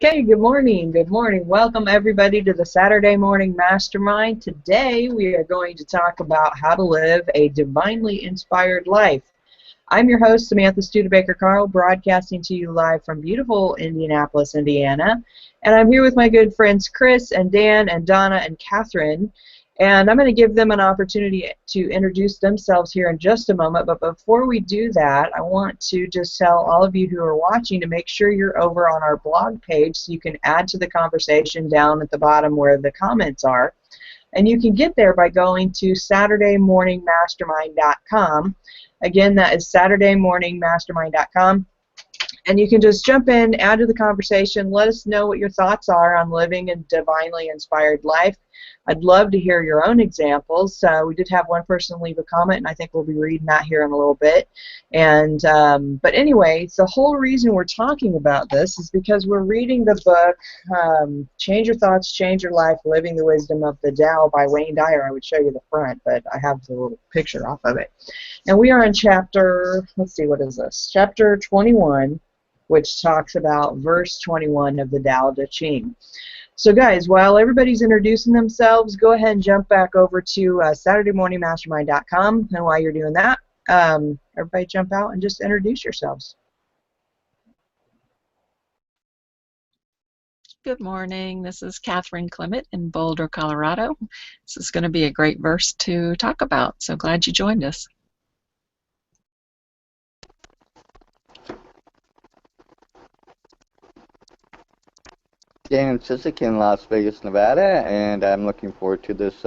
Okay, good morning. Good morning. Welcome everybody to the Saturday Morning Mastermind. Today we are going to talk about how to live a divinely inspired life. I'm your host, Samantha Studebaker-Carl, broadcasting to you live from beautiful Indianapolis, Indiana. And I'm here with my good friends Chris and Dan and Donna and Catherine. And I'm going to give them an opportunity to introduce themselves here in just a moment. But before we do that, I want to just tell all of you who are watching to make sure you're over on our blog page so you can add to the conversation down at the bottom where the comments are. And you can get there by going to SaturdayMorningMastermind.com. Again, that is SaturdayMorningMastermind.com. And you can just jump in, add to the conversation, let us know what your thoughts are on living a divinely inspired life. I'd love to hear your own examples. We did have one person leave a comment, and I think we'll be reading that here in a little bit. And but anyway, the whole reason we're talking about this is because we're reading the book Change Your Thoughts, Change Your Life, Living the Wisdom of the Tao by Wayne Dyer. I would show you the front, but I have the little picture off of it. And we are in chapter, let's see, what is this? Chapter 21, which talks about verse 21 of the Tao Te Ching. So guys, while everybody's introducing themselves, go ahead and jump back over to SaturdayMorningMastermind.com. And while you're doing that, everybody jump out and just introduce yourselves. Good morning. This is Catherine Clement in Boulder, Colorado. This is going to be a great verse to talk about, so glad you joined us. Dan Chiswick in Las Vegas, Nevada, and I'm looking forward to this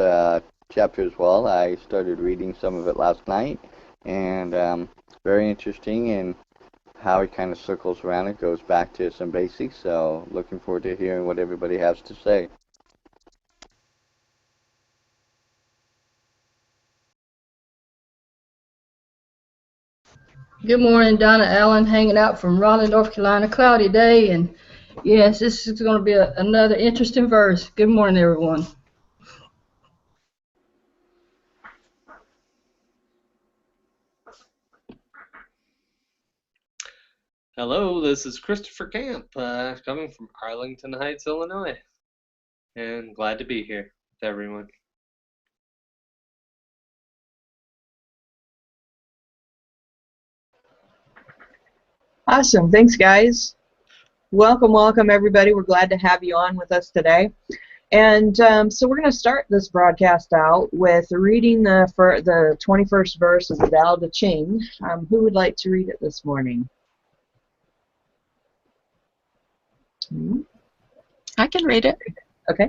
chapter as well. I started reading some of it last night, and very interesting in how it kind of circles around. It goes back to some basics, so looking forward to hearing what everybody has to say. Good morning, Donna Allen, hanging out from Raleigh, North Carolina. Cloudy day, and yes, this is going to be another interesting verse. Good morning, everyone. Hello, this is Christopher Camp, coming from Arlington Heights, Illinois, and glad to be here with everyone. Awesome. Thanks, guys. Welcome, welcome, everybody. We're glad to have you on with us today. And so we're going to start this broadcast out with reading the 21st verse of the Tao Te Ching. Who would like to read it this morning? I can read it. Okay.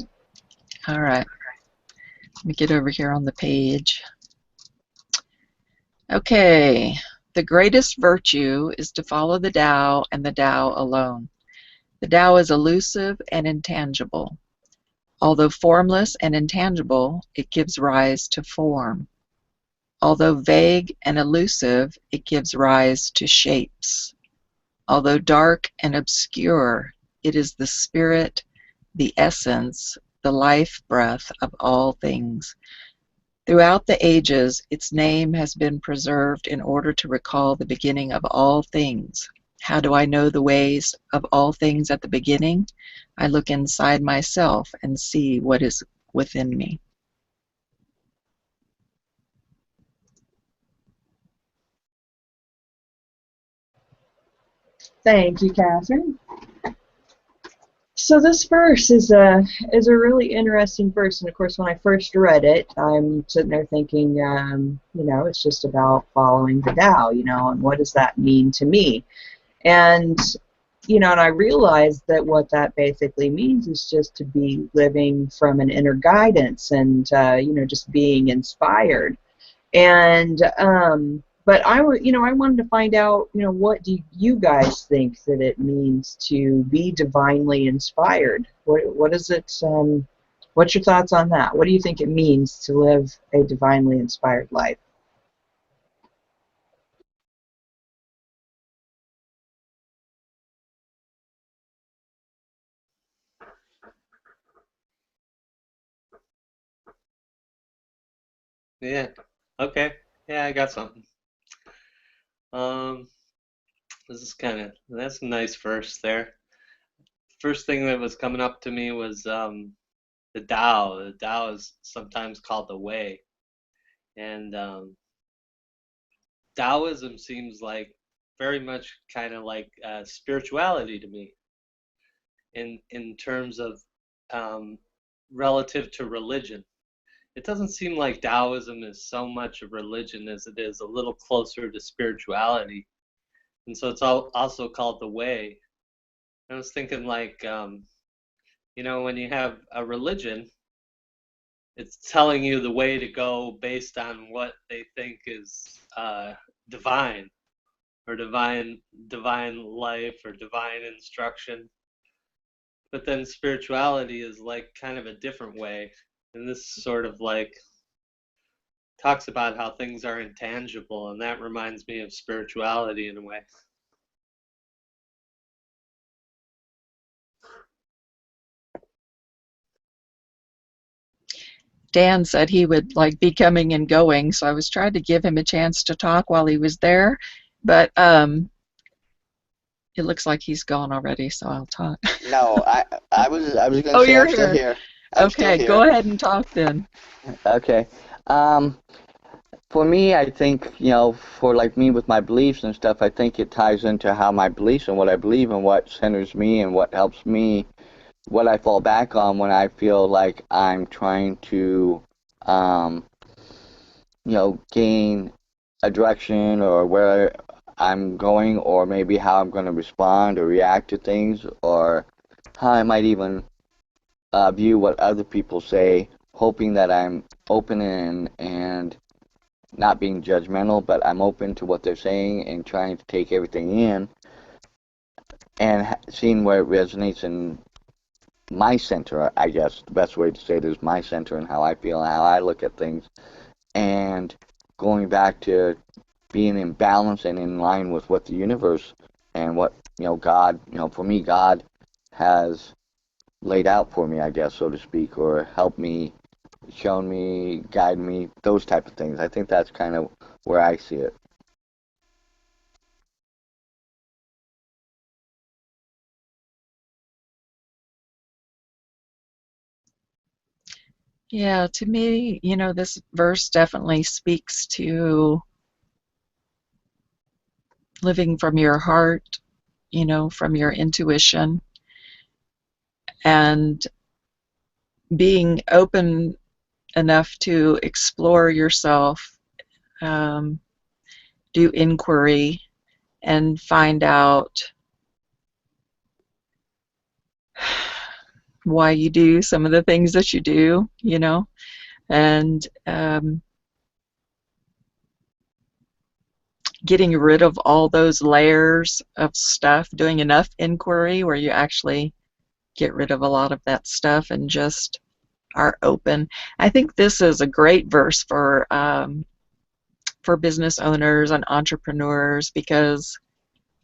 All right. Let me get over here on the page. Okay. The greatest virtue is to follow the Tao and the Tao alone. The Tao is elusive and intangible. Although formless and intangible, it gives rise to form. Although vague and elusive, it gives rise to shapes. Although dark and obscure, it is the spirit, the essence, the life breath of all things. Throughout the ages, its name has been preserved in order to recall the beginning of all things. How do I know the ways of all things at the beginning? I look inside myself and see what is within me. Thank you, Catherine. So this verse is a really interesting verse, and of course, when I first read it, I'm sitting there thinking, it's just about following the Tao, and what does that mean to me? And and I realized that what that basically means is just to be living from an inner guidance and just being inspired. And but I wanted to find out, what do you guys think that it means to be divinely inspired? What is it? What's your thoughts on that? What do you think it means to live a divinely inspired life? Yeah, okay, yeah, I got something. Um, that's a nice verse there. first thing that was coming up to me was the Tao. The Tao is sometimes called the way, and Taoism seems like very much kind of like spirituality to me, in terms of relative to religion. It doesn't seem like Taoism is so much a religion as it is a little closer to spirituality, and so it's also called the way. I was thinking like, when you have a religion, it's telling you the way to go based on what they think is divine, or divine life, or divine instruction. But then spirituality is like kind of a different way, and this sort of like talks about how things are intangible, and that reminds me of spirituality in a way. Dan said he would like be coming and going, so I was trying to give him a chance to talk while he was there, but it looks like he's gone already, so I'll talk. No, I was going to Oh, say you're I'm still here. here. I'm still Okay, here. go ahead and talk then. Okay. For me, I think, for like me with my beliefs and stuff, I think it ties into how my beliefs and what I believe and what centers me and what helps me, what I fall back on when I feel like I'm trying to, gain a direction, or where I'm going, or maybe how I'm going to respond or react to things, or how I might even view what other people say, hoping that I'm open and not being judgmental, but I'm open to what they're saying and trying to take everything in, and seeing where it resonates in my center. I guess the best way to say it is my center, and how I feel and how I look at things, and going back to being in balance and in line with what the universe and what God, for me, God has laid out for me, I guess, so to speak, or helped me, shown me, guide me, those type of things. I think that's kind of where I see it. Yeah, to me, this verse definitely speaks to living from your heart, from your intuition, and being open enough to explore yourself, do inquiry, and find out why you do some of the things that you do, and getting rid of all those layers of stuff, doing enough inquiry where you actually get rid of a lot of that stuff and just are open. I think this is a great verse for business owners and entrepreneurs, because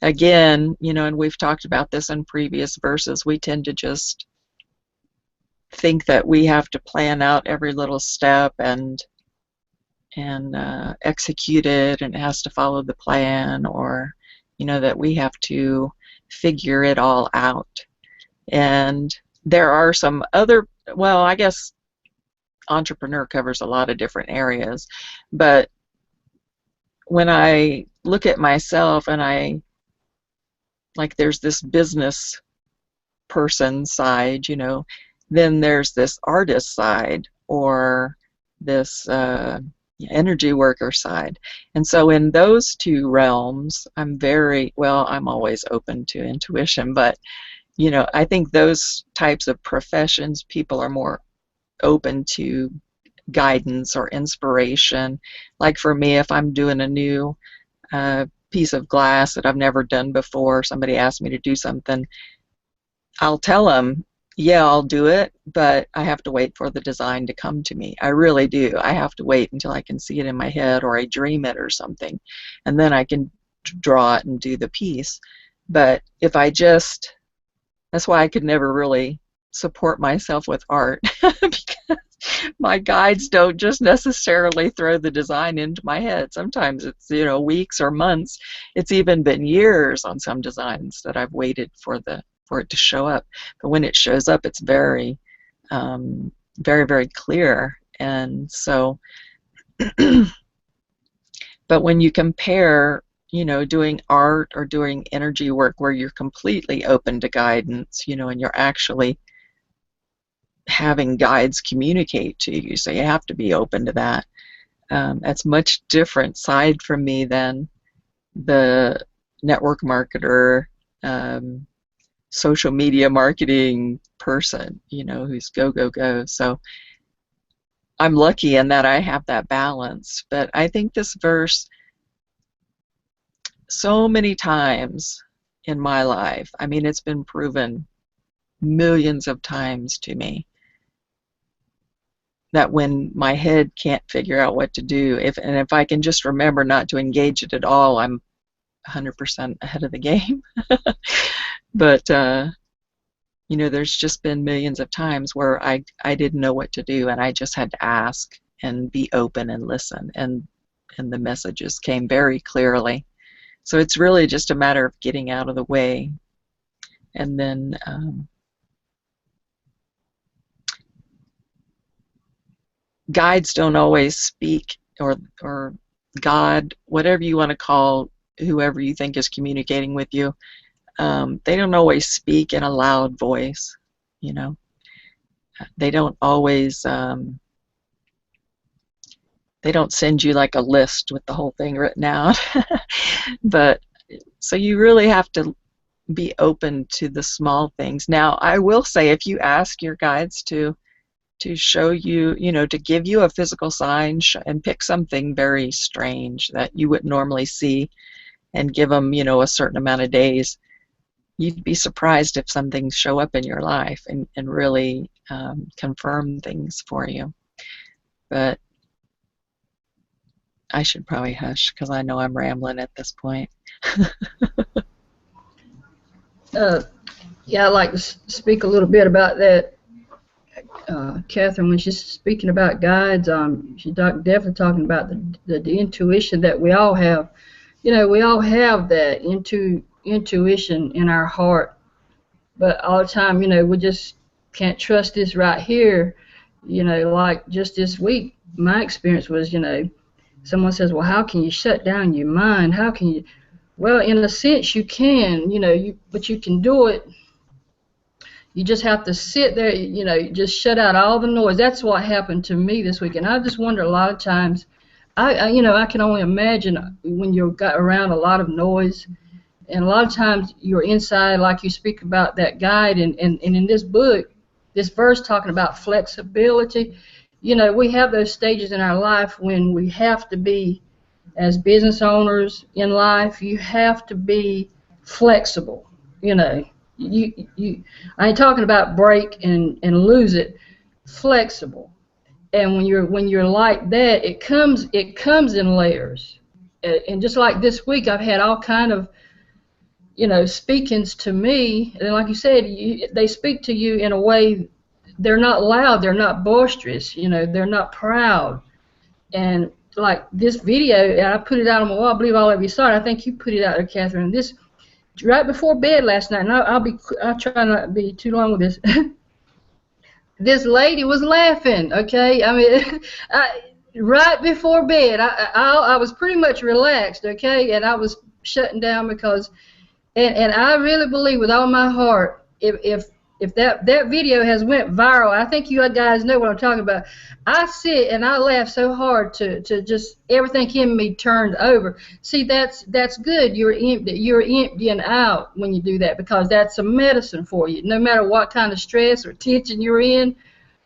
again, and we've talked about this in previous verses, we tend to just think that we have to plan out every little step and execute it, and it has to follow the plan, or that we have to figure it all out. And there are some other, well, I guess entrepreneur covers a lot of different areas, but when I look at myself and there's this business person side, then there's this artist side, or this energy worker side. And so in those two realms, I'm always open to intuition, but I think those types of professions, people are more open to guidance or inspiration. Like for me, if I'm doing a new piece of glass that I've never done before, somebody asks me to do something, I'll tell them, yeah, I'll do it, but I have to wait for the design to come to me. I really do. I have to wait until I can see it in my head, or I dream it or something, and then I can draw it and do the piece. But if that's why I could never really support myself with art, because my guides don't just necessarily throw the design into my head. Sometimes it's weeks or months. It's even been years on some designs that I've waited for the for it to show up. But when it shows up, it's very, very, very clear. And so, but when you compare, you know, doing art or doing energy work where you're completely open to guidance, you know, and you're actually having guides communicate to you, so you have to be open to that. That's much different side from me than the network marketer, social media marketing person, you know, who's go, go, go. So I'm lucky in that I have that balance. But I think this verse, so many times in my life, I mean, it's been proven millions of times to me that when my head can't figure out what to do, if I can just remember not to engage it at all, I'm 100% ahead of the game. But you know, there's just been millions of times where I didn't know what to do, and I just had to ask and be open and listen, and the messages came very clearly. So it's really just a matter of getting out of the way, and then guides don't always speak, or God, whatever you want to call whoever you think is communicating with you, they don't always speak in a loud voice, you know. They don't always, they don't send you like a list with the whole thing written out. But so you really have to be open to the small things. Now, I will say, if you ask your guides to show you, you know, to give you a physical sign and pick something very strange that you wouldn't normally see and give them, you know, a certain amount of days, you'd be surprised if some things show up in your life and really confirm things for you. But I should probably hush because I know I'm rambling at this point. Yeah, I'd like to speak a little bit about that. Catherine, when she's speaking about guides, she's definitely talking about the intuition that we all have. You know, we all have that intuition in our heart, but all the time, you know, we just can't trust this right here. You know, like just this week, my experience was, you know, someone says, well, how can you shut down your mind? How can you? Well, in a sense, you can, you know, but you can do it. You just have to sit there, you know, just shut out all the noise. That's what happened to me this week. And I just wonder a lot of times, you know, I can only imagine when you're around a lot of noise. And a lot of times you're inside, like you speak about that guide. And in this book, this verse talking about flexibility, you know, we have those stages in our life when we have to be, as business owners in life, you have to be flexible, you know. I ain't talking about break and lose it. Flexible, and when you're like that, it comes in layers. And just like this week, I've had all kind of, you know, speakings to me, and like you said, they speak to you in a way. They're not loud, they're not boisterous, you know, they're not proud. And like this video, and I put it out on my wall. I believe all of you saw it. I think you put it out there, Catherine. This right before bed last night, and I'll try not to be too long with this. This lady was laughing. Okay, I mean, right before bed, I was pretty much relaxed. Okay, and I was shutting down because, and I really believe with all my heart, if that video has went viral, I think you guys know what I'm talking about. I sit and I laugh so hard to just everything in me turned over. See, that's good. You're emptying out when you do that, because that's a medicine for you, no matter what kind of stress or tension you're in.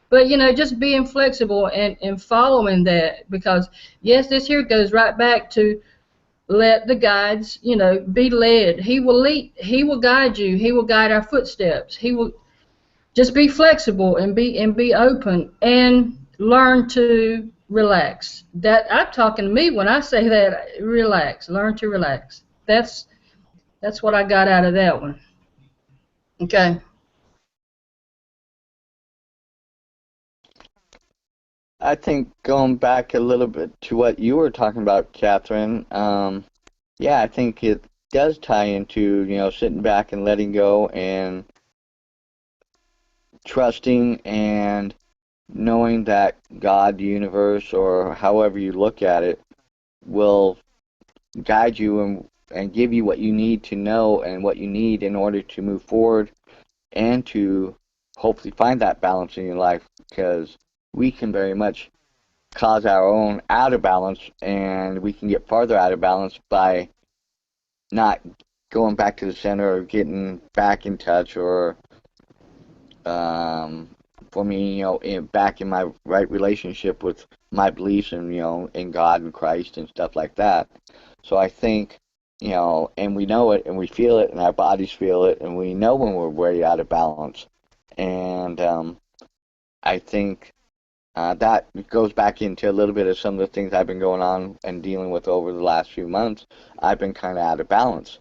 But, you know, just being flexible and following that, because, yes, this here goes right back to let the guides, you know, be led. He will lead. He will guide you. He will guide our footsteps. He will just be flexible and be open and learn to relax. That I'm talking to me when I say that. Relax. Learn to relax. That's what I got out of that one. Okay. I think going back a little bit to what you were talking about, Catherine, yeah, I think does tie into, you know, sitting back and letting go and trusting and knowing that God, the universe, or however you look at it, will guide you and give you what you need to know and what you need in order to move forward and to hopefully find that balance in your life, because we can very much cause our own out of balance, and we can get farther out of balance by not going back to the center or getting back in touch, or for me, you know, back in my right relationship with my beliefs and, you know, in God and Christ and stuff like that. So I think, you know, and we know it and we feel it and our bodies feel it, and we know when we're way out of balance. And I think that goes back into a little bit of some of the things I've been going on and dealing with over the last few months. I've been kind of out of balance.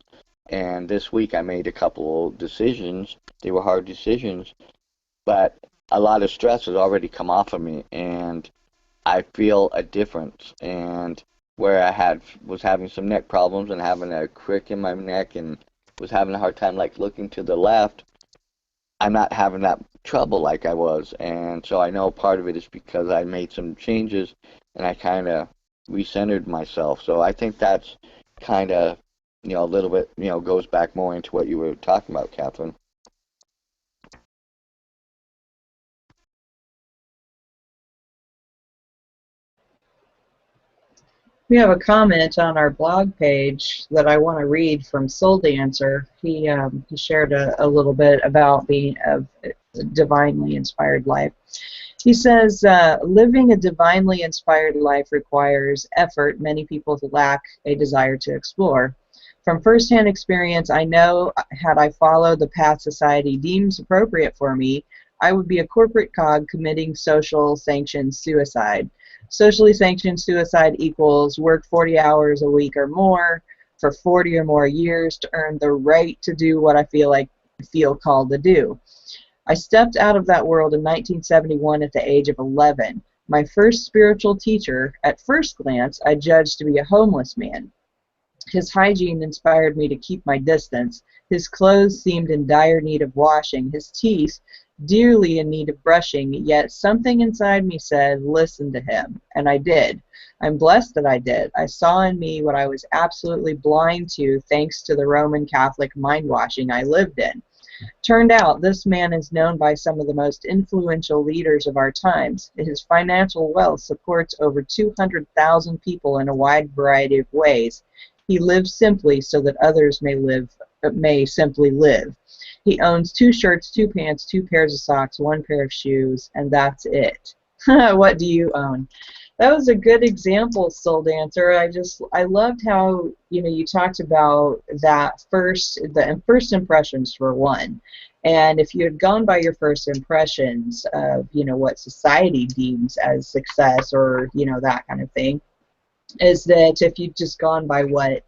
And this week I made a couple of decisions. They were hard decisions, but a lot of stress has already come off of me, and I feel a difference. And where I was having some neck problems and having a crick in my neck and was having a hard time like looking to the left, I'm not having that trouble like I was. And so I know part of it is because I made some changes and I kind of recentered myself. So I think that's kind of, you know, a little bit, you know, goes back more into what you were talking about, Catherine. We have a comment on our blog page that I want to read from Soul Dancer. He shared a little bit about being a divinely inspired life. He says, living a divinely inspired life requires effort many people lack a desire to explore. From firsthand experience, I know had I followed the path society deems appropriate for me, I would be a corporate cog committing social sanctioned suicide. Socially sanctioned suicide equals work 40 hours a week or more for 40 or more years to earn the right to do what I feel called to do. I stepped out of that world in 1971 at the age of 11. My first spiritual teacher, at first glance, I judged to be a homeless man. His hygiene inspired me to keep my distance. His clothes seemed in dire need of washing. His teeth dearly in need of brushing, yet something inside me said, listen to him, and I did. I'm blessed that I did. I saw in me what I was absolutely blind to thanks to the Roman Catholic mind-washing I lived in. Turned out this man is known by some of the most influential leaders of our times. His financial wealth supports over 200,000 people in a wide variety of ways. He lives simply so that others may simply live. He owns 2 shirts, 2 pants, 2 pairs of socks, 1 pair of shoes, and that's it. What do you own? That was a good example, Soul Dancer. I loved how, you know, you talked about that the first impressions for one. And if you had gone by your first impressions of, you know, what society deems as success or, you know, that kind of thing, is that if you'd just gone by what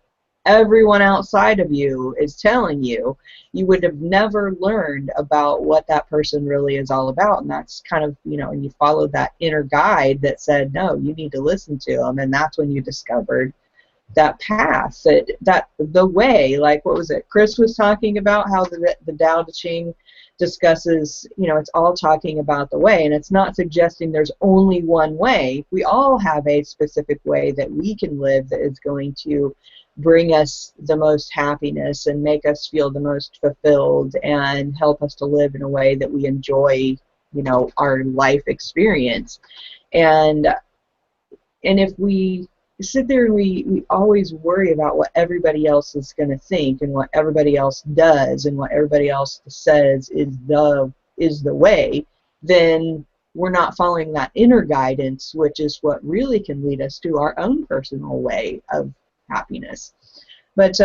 everyone outside of you is telling you, you would have never learned about what that person really is all about. And that's kind of, you know, and you followed that inner guide that said, no, you need to listen to them. And that's when you discovered that path, that the way, like what was it, Chris was talking about, how the Tao Te Ching discusses, you know, it's all talking about the way, and it's not suggesting there's only one way. We all have a specific way that we can live that is going to bring us the most happiness and make us feel the most fulfilled and help us to live in a way that we enjoy, you know, our life experience. And if we sit there and we always worry about what everybody else is going to think and what everybody else does and what everybody else says is the way, then we're not following that inner guidance, which is what really can lead us to our own personal way of happiness. But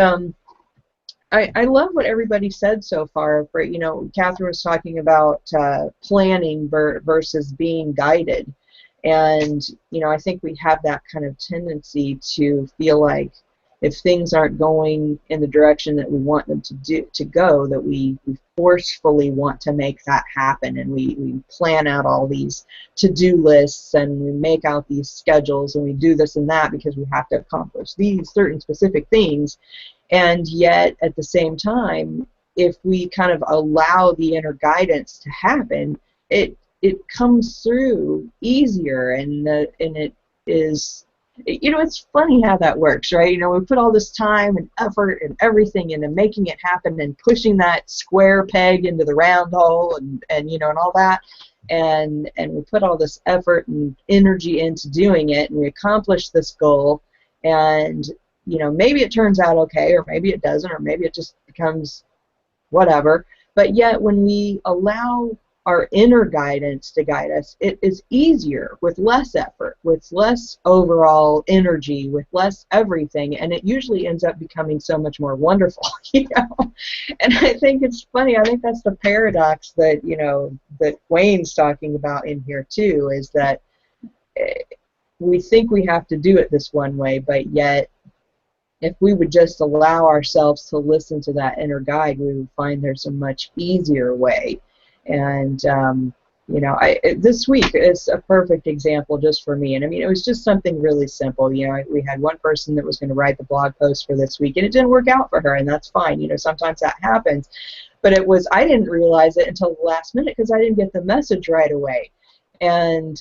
I love what everybody said so far. For, you know, Catherine was talking about planning versus being guided. And, you know, I think we have that kind of tendency to feel like if things aren't going in the direction that we want them to go, that we forcefully want to make that happen, and we plan out all these to-do lists, and we make out these schedules, and we do this and that because we have to accomplish these certain specific things. And yet, at the same time, if we kind of allow the inner guidance to happen, it comes through easier, and it is, you know, it's funny how that works, right? You know, we put all this time and effort and everything into making it happen and pushing that square peg into the round hole, and you know, and all that, and we put all this effort and energy into doing it, and we accomplish this goal, and you know, maybe it turns out okay, or maybe it doesn't, or maybe it just becomes whatever. But yet, when we allow our inner guidance to guide us, it is easier with less effort, with less overall energy, with less everything, and it usually ends up becoming so much more wonderful, you know. And I think it's funny. I think that's the paradox that, you know, that Wayne's talking about in here too, is that we think we have to do it this one way, but yet if we would just allow ourselves to listen to that inner guide, we would find there's a much easier way. And you know, this week is a perfect example just for me. And I mean, it was just something really simple. You know, we had one person that was going to write the blog post for this week, and it didn't work out for her, and that's fine. You know, sometimes that happens. But it was, I didn't realize it until the last minute because I didn't get the message right away. And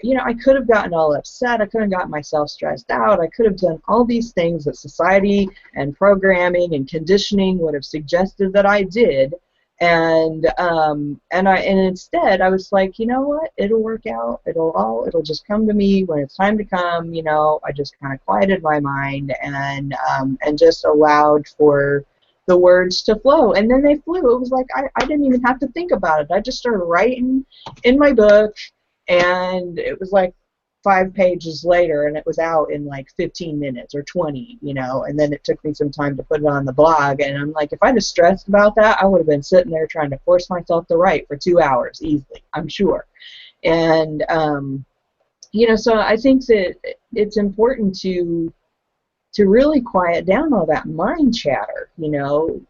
you know, I could have gotten all upset. I could have gotten myself stressed out. I could have done all these things that society and programming and conditioning would have suggested that I did. And instead I was like, you know what? It'll work out. It'll just come to me when it's time to come. You know, I just kind of quieted my mind and just allowed for the words to flow, and then they flew. It was like I didn't even have to think about it. I just started writing in my book. And it was like 5 pages later, and it was out in like 15 minutes or 20, you know, and then it took me some time to put it on the blog. And I'm like, if I'd have stressed about that, I would have been sitting there trying to force myself to write for 2 hours easily, I'm sure. And, you know, so I think that it's important to really quiet down all that mind chatter, you know,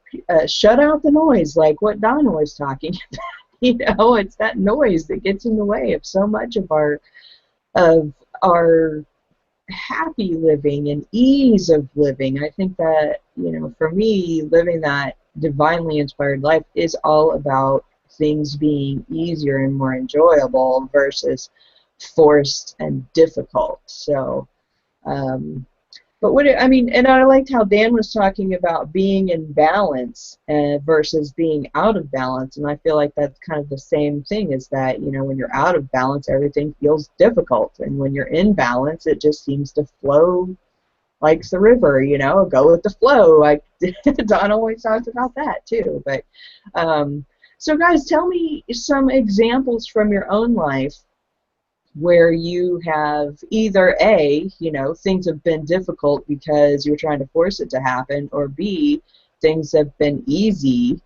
shut out the noise, like what Donna was talking about. You know, it's that noise that gets in the way of so much of our happy living and ease of living. I think that, you know, for me, living that divinely inspired life is all about things being easier and more enjoyable versus forced and difficult. So, but I mean, and I liked how Dan was talking about being in balance versus being out of balance, and I feel like that's kind of the same thing, is that, you know, when you're out of balance, everything feels difficult, and when you're in balance, it just seems to flow like the river, you know, go with the flow. Like Don always talks about that too. But so guys, tell me some examples from your own life where you have either A, you know, things have been difficult because you're trying to force it to happen, or B, things have been easy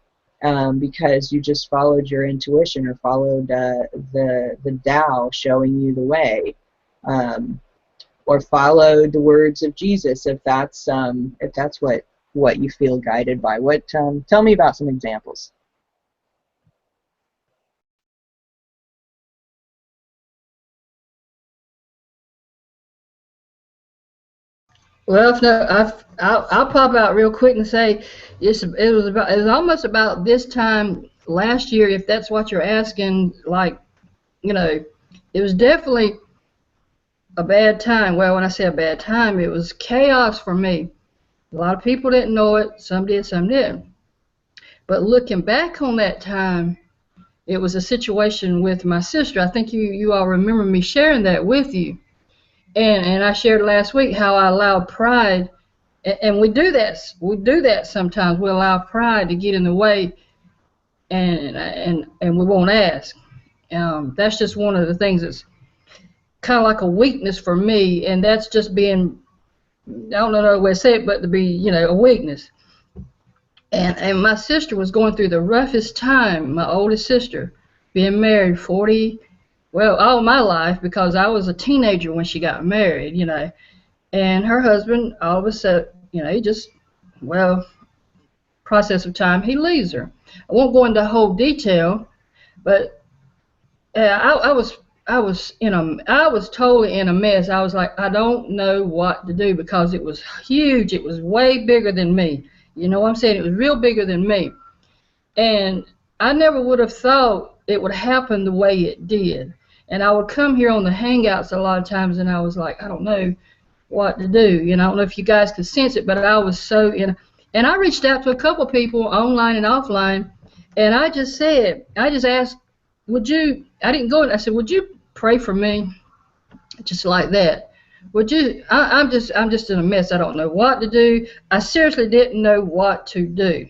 because you just followed your intuition or followed the Tao showing you the way, or followed the words of Jesus if that's what you feel guided by. What tell me about some examples. Well, if no, I'll pop out real quick and say it was almost about this time last year, if that's what you're asking. Like, you know, it was definitely a bad time. Well, when I say a bad time, it was chaos for me. A lot of people didn't know it. Some did, some didn't. But looking back on that time, it was a situation with my sister. I think you all remember me sharing that with you. And I shared last week how I allowed pride, and we do that sometimes. We allow pride to get in the way, and we won't ask. That's just one of the things that's kind of like a weakness for me, and that's just being, I don't know another way to say it, but to be, you know, a weakness. And my sister was going through the roughest time, my oldest sister, being married 40, well, all my life, because I was a teenager when she got married, you know. And her husband, all of a sudden, you know, he just, well, process of time, he leaves her. I won't go into whole detail, but I was I was totally in a mess. I was like, I don't know what to do because it was huge. It was way bigger than me. You know what I'm saying? It was real bigger than me. And I never would have thought it would happen the way it did. And I would come here on the Hangouts a lot of times, and I was like, I don't know what to do. You know, I don't know if you guys could sense it, but I was so in. And I reached out to a couple people online and offline, and I just asked, would you? I didn't go. I said, would you pray for me, just like that? Would you? I'm just in a mess. I don't know what to do. I seriously didn't know what to do.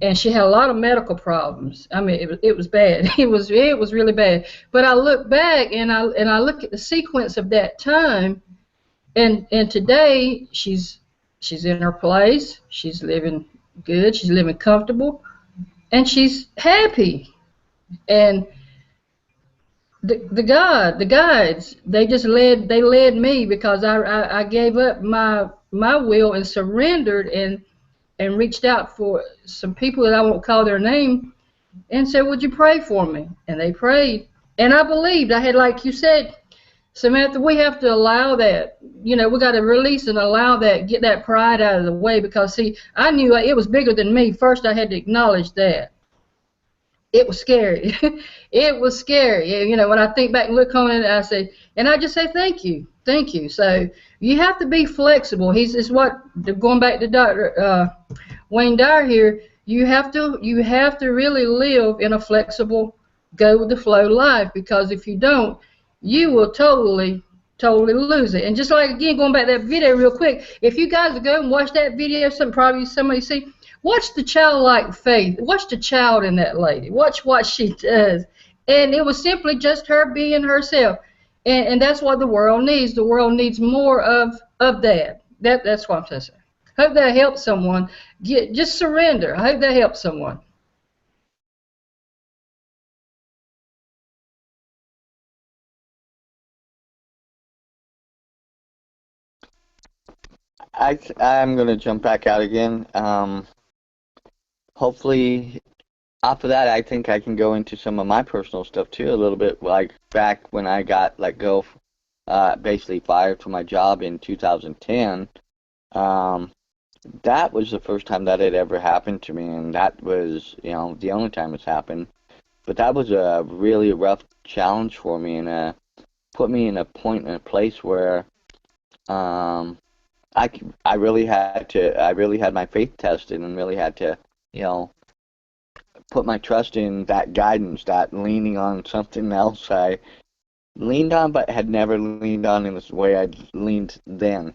And she had a lot of medical problems. I mean, it was bad. It was really bad. But I look back and I look at the sequence of that time, and today she's in her place. She's living good. She's living comfortable, and she's happy. And the guides, they led me because I gave up my will and surrendered and reached out for some people that I won't call their name and said, would you pray for me? And they prayed. And I believed. I had, like you said, Samantha, we have to allow that. You know, we got to release and allow that, get that pride out of the way because, see, I knew it was bigger than me. First, I had to acknowledge that. It was scary. It was scary. You know, when I think back and look on it, I say, and I just say thank you. Thank you. So you have to be flexible. It's what, going back to Dr. Wayne Dyer here, you have to really live in a flexible, go with the flow life, because if you don't, you will totally lose it. And just like, again, going back to that video real quick, if you guys go and watch that video, probably somebody see, watch the childlike faith. Watch the child in that lady. Watch what she does. And it was simply just her being herself. And that's what the world needs. The world needs more of that. That's what I'm saying. Hope that helps someone. Just surrender. I hope that helps someone. I'm gonna jump back out again. Hopefully, after that, I think I can go into some of my personal stuff too, a little bit. Like back when I got let go, basically fired from my job in 2010. That was the first time that had ever happened to me, and that was, you know, the only time it's happened. But that was a really rough challenge for me, and put me in a point in a place where um, I really had my faith tested and really had to, you know, put my trust in that guidance, that leaning on something else I leaned on but had never leaned on in this way I'd leaned then.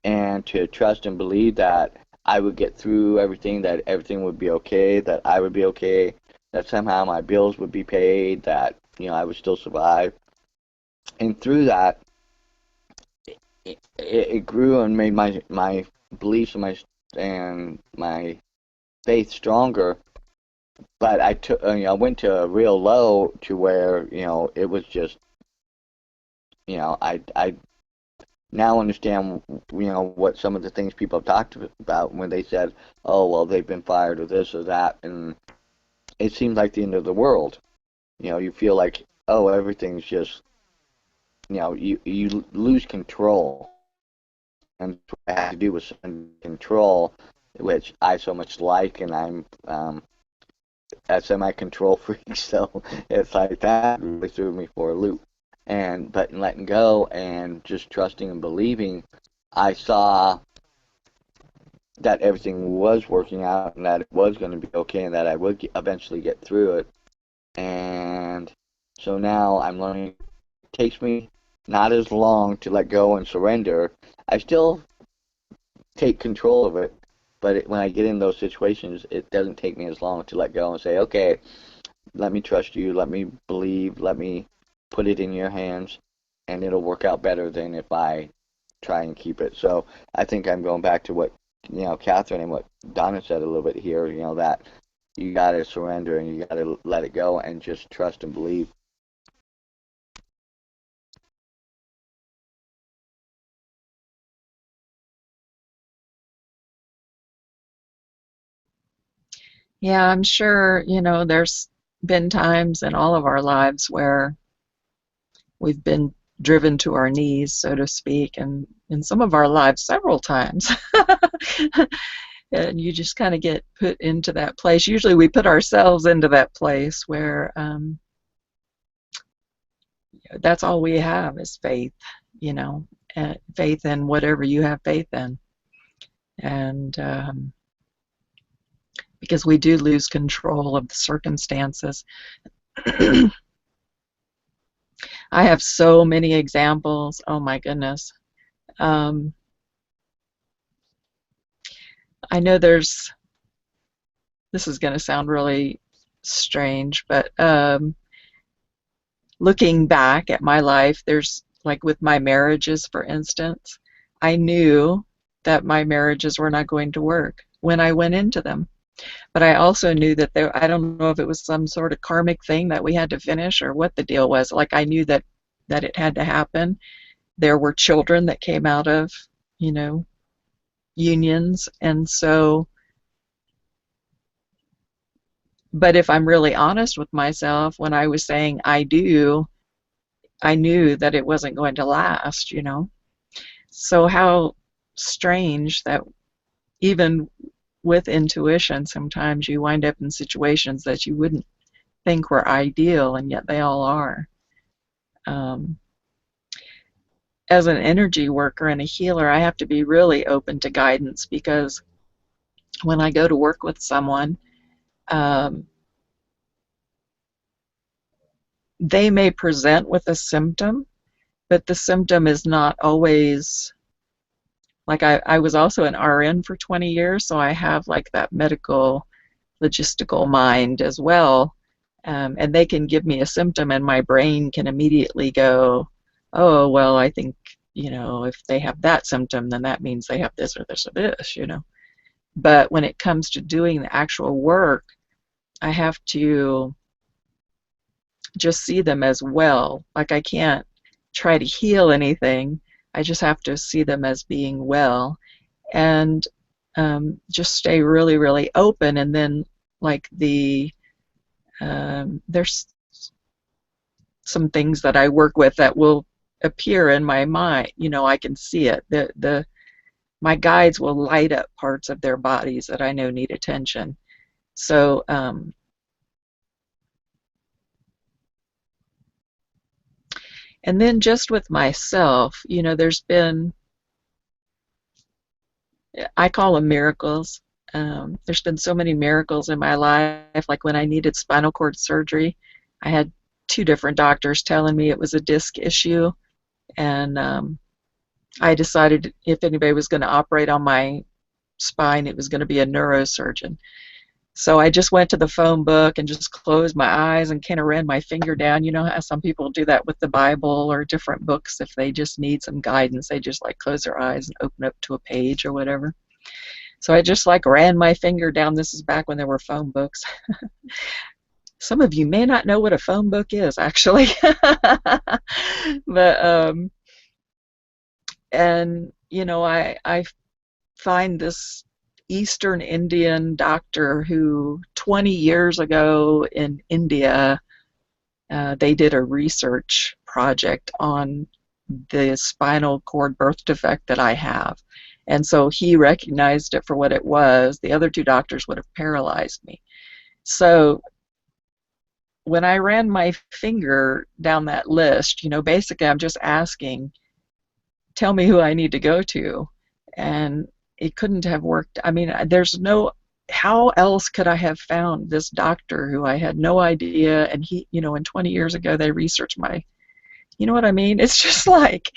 And to trust and believe that I would get through everything, that everything would be okay, that I would be okay, that somehow my bills would be paid, that, you know, I would still survive. And through that, it grew and made my beliefs and my faith stronger. But I went to a real low to where, you know, it was just, you know, I now understand, you know, what some of the things people have talked about when they said, oh, well, they've been fired or this or that, and it seems like the end of the world. You know, you feel like, oh, everything's just, you know, you lose control. And what I had to do was control, which I so much like, and I'm a semi-control freak, so it's like that really threw me for a loop. But in letting go and just trusting and believing, I saw that everything was working out and that it was going to be okay and that I would eventually get through it. And so now I'm learning. It takes me not as long to let go and surrender. I still take control of it, but when I get in those situations, it doesn't take me as long to let go and say, okay, let me trust you, let me believe, let me put it in your hands, and it'll work out better than if I try and keep it. So I think I'm going back to what, you know, Catherine and what Donna said a little bit here, you know, that you got to surrender and you got to let it go and just trust and believe. Yeah, I'm sure, you know, there's been times in all of our lives where we've been driven to our knees, so to speak, and in some of our lives several times. And you just kind of get put into that place. Usually we put ourselves into that place where that's all we have is faith, you know, faith in whatever you have faith in. And because we do lose control of the circumstances. I have so many examples. Oh my goodness. I know this is going to sound really strange, but looking back at my life, there's, like with my marriages, for instance, I knew that my marriages were not going to work when I went into them. But I also knew that I don't know if it was some sort of karmic thing that we had to finish or what the deal was. Like, I knew that it had to happen. There were children that came out of, you know, unions, and so, but if I'm really honest with myself, when I was saying I do, I knew that it wasn't going to last, you know. So how strange that even with intuition, sometimes you wind up in situations that you wouldn't think were ideal, and yet they all are. As an energy worker and a healer, I have to be really open to guidance, because when I go to work with someone, they may present with a symptom, but the symptom is not always, like, I was also an RN for 20 years, so I have like that medical logistical mind as well, and they can give me a symptom and my brain can immediately go, oh, well, I think, you know, if they have that symptom, then that means they have this or this or this, you know. But when it comes to doing the actual work, I have to just see them as well. Like, I can't try to heal anything. I just have to see them as being well, and just stay really, really open. And then, like, there's some things that I work with that will appear in my mind. You know, I can see it. My guides will light up parts of their bodies that I know need attention. So and then just with myself, you know, there's been, I call them miracles. There's been so many miracles in my life. Like when I needed spinal cord surgery, I had 2 different doctors telling me it was a disc issue, and I decided if anybody was going to operate on my spine, it was going to be a neurosurgeon. So I just went to the phone book and just closed my eyes and kind of ran my finger down. You know how some people do that with the Bible or different books. If they just need some guidance, they just like close their eyes and open up to a page or whatever. So I just like ran my finger down. This is back when there were phone books. Some of you may not know what a phone book is, actually. But and you know, I find this Eastern Indian doctor who 20 years ago in India, they did a research project on the spinal cord birth defect that I have. And so he recognized it for what it was. The other 2 doctors would have paralyzed me. So when I ran my finger down that list, you know, basically I'm just asking, tell me who I need to go to. And it couldn't have worked. I mean, there's no, how else could I have found this doctor who I had no idea, and he, you know, and 20 years ago they researched my, you know what I mean? It's just like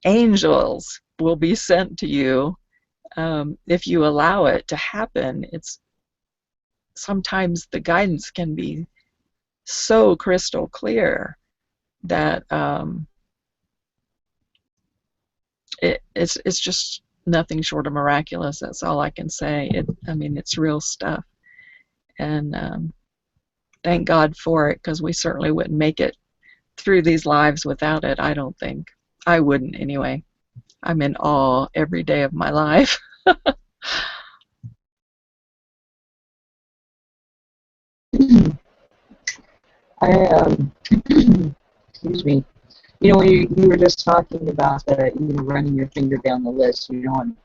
angels will be sent to you if you allow it to happen. It's sometimes the guidance can be so crystal clear that it's just nothing short of miraculous. That's all I can say. I mean, it's real stuff, and thank God for it, because we certainly wouldn't make it through these lives without it. I don't think. I wouldn't anyway. I'm in awe every day of my life. I excuse me. you know, you were just talking about the, you know, running your finger down the list, you know, and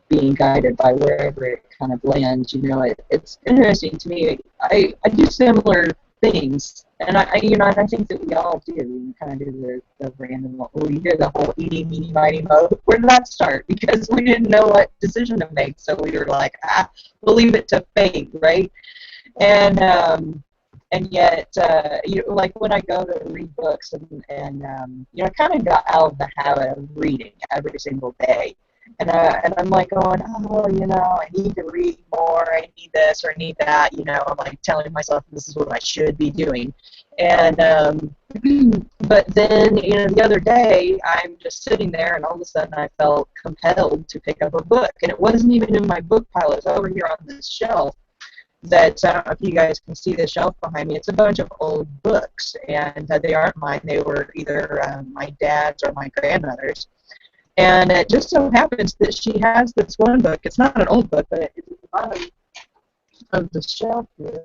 being guided by wherever it kind of lands. You know, it's interesting to me. I do similar things, and you know, and I think that we all do. We kind of do the random. Well, we hear the whole eating, meeny, miny, mo. Where did that start? Because we didn't know what decision to make, so we were like, we'll leave it to fate, right? And yet, you know, like when I go to read books, and you know, I kind of got out of the habit of reading every single day. And I'm like going, oh, you know, I need to read more. I need this or I need that. You know, I'm like telling myself this is what I should be doing. And but then, you know, the other day I'm just sitting there, and all of a sudden I felt compelled to pick up a book, and it wasn't even in my book pile. It was over here on this shelf. That I don't know if you guys can see the shelf behind me. It's a bunch of old books, and they aren't mine. They were either my dad's or my grandmother's. And it just so happens that she has this one book. It's not an old book, but it's at the bottom of the shelf here.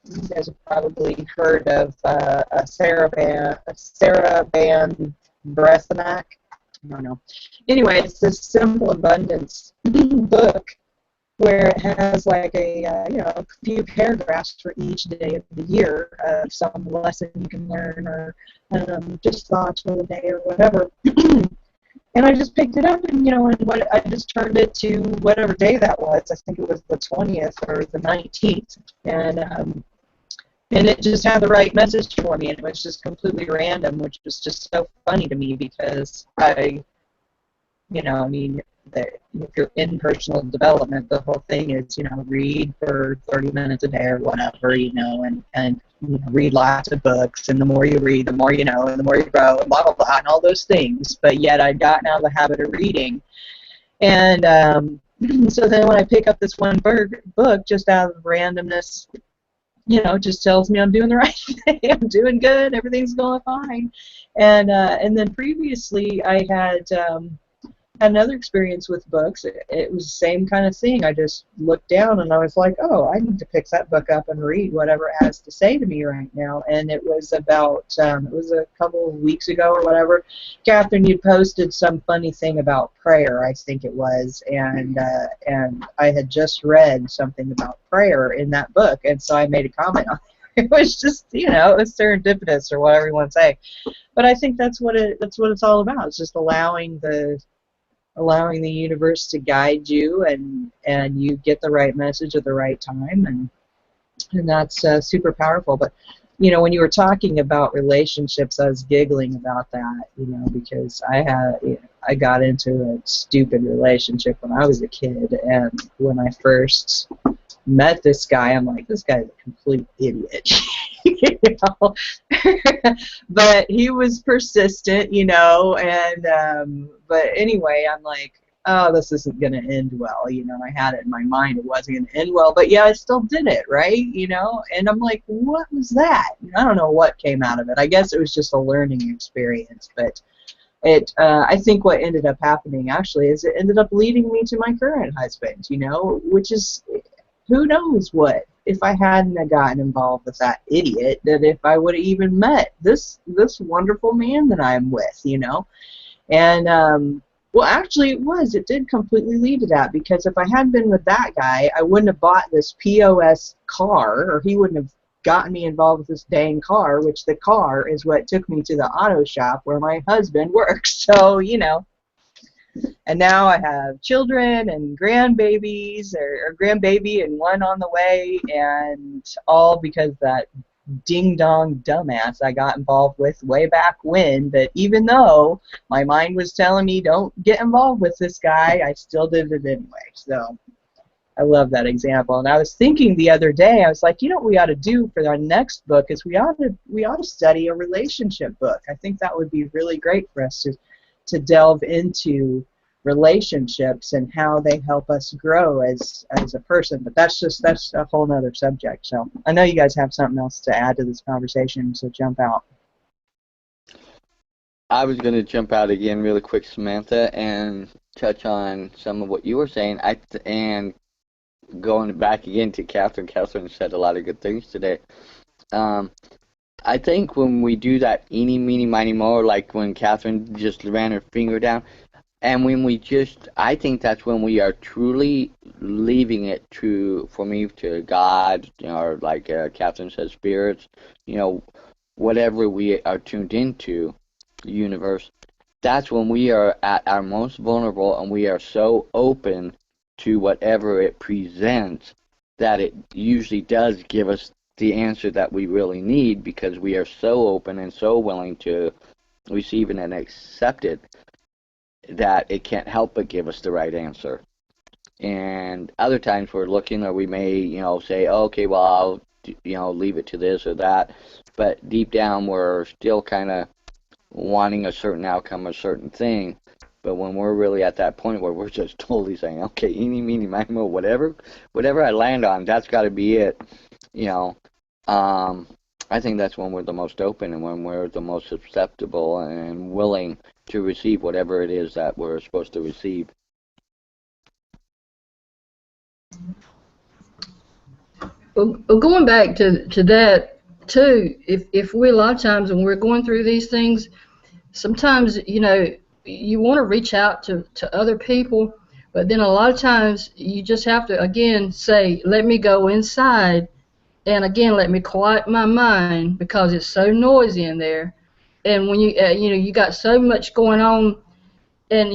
You guys have probably heard of Sarah Van Breathenach. I don't know. Anyway, it's this Simple Abundance book where it has like a you know, a few paragraphs for each day of the year of some lesson you can learn, or just thoughts for the day or whatever. And I just picked it up, and you know, and what I just turned it to whatever day that was. I think it was the 20th or the 19th, and it just had the right message for me, and it was just completely random, which was just so funny to me because you know, I mean, if you're in personal development, the whole thing is, you know, read for 30 minutes a day or whatever, you know, and you know, read lots of books, and the more you read, the more you know, and the more you grow, and blah, blah, blah, and all those things. But yet I'd gotten out of the habit of reading. And so then when I pick up this one book, just out of randomness, you know, just tells me I'm doing the right thing. I'm doing good. Everything's going fine. And then previously I had another experience with books. It was the same kind of thing. I just looked down and I was like, oh, I need to pick that book up and read whatever it has to say to me right now. And it was about, it was a couple of weeks ago or whatever. Catherine, you posted some funny thing about prayer, I think it was, and I had just read something about prayer in that book, and so I made a comment on it. It was just, you know, it was serendipitous or whatever you want to say. But I think that's what it's all about. It's just allowing the universe to guide you, and you get the right message at the right time, and that's super powerful. But you know, when you were talking about relationships, I was giggling about that, you know, because I got into a stupid relationship when I was a kid, and when I first met this guy, I'm like, this guy's a complete idiot. You know? But he was persistent, you know, and but anyway, I'm like, oh, this isn't going to end well, you know. I had it in my mind it wasn't going to end well, but yeah, I still did it, right, you know. And I'm like, what was that? I don't know what came out of it. I guess it was just a learning experience, but I think what ended up happening actually is it ended up leading me to my current husband, you know, which is, who knows what, if I hadn't have gotten involved with that idiot, that if I would have even met this wonderful man that I'm with, you know. And well, actually it did completely lead to that, because if I hadn't been with that guy, I wouldn't have bought this POS car, or he wouldn't have gotten me involved with this dang car, which the car is what took me to the auto shop where my husband works. So, you know. And now I have children and grandbabies, or grandbaby and one on the way, and all because that ding-dong dumbass I got involved with way back when, that even though my mind was telling me don't get involved with this guy, I still did it anyway. So I love that example. And I was thinking the other day, I was like, you know what we ought to do for our next book is we ought to study a relationship book. I think that would be really great for us to delve into relationships and how they help us grow as a person. But that's a whole nother subject. So I know you guys have something else to add to this conversation, so jump out. I was going to jump out again really quick, Samantha, and touch on some of what you were saying. And going back again to Catherine. Catherine said a lot of good things today. I think when we do that eeny, meeny, miny, moe, like when Catherine just ran her finger down, and when we just, I think that's when we are truly leaving it to, for me, to God, or like Catherine says, spirits, whatever we are tuned into, the universe. That's when we are at our most vulnerable, and we are so open to whatever it presents that it usually does give us the answer that we really need, because we are so open and so willing to receive it and accept it, that it can't help but give us the right answer. And other times we're looking, or we may, say, oh, okay, well, I'll, leave it to this or that. But deep down, we're still kind of wanting a certain outcome, a certain thing. But when we're really at that point where we're just totally saying, okay, eeny, meeny, miny, moe, whatever I land on, that's got to be it. I think that's when we're the most open, and when we're the most susceptible and willing to receive whatever it is that we're supposed to receive. Well, going back to that too, if we, a lot of times when we're going through these things, sometimes you want to reach out to other people, but then a lot of times you just have to again say, let me go inside, and again let me quiet my mind, because it's so noisy in there. And when you got so much going on, and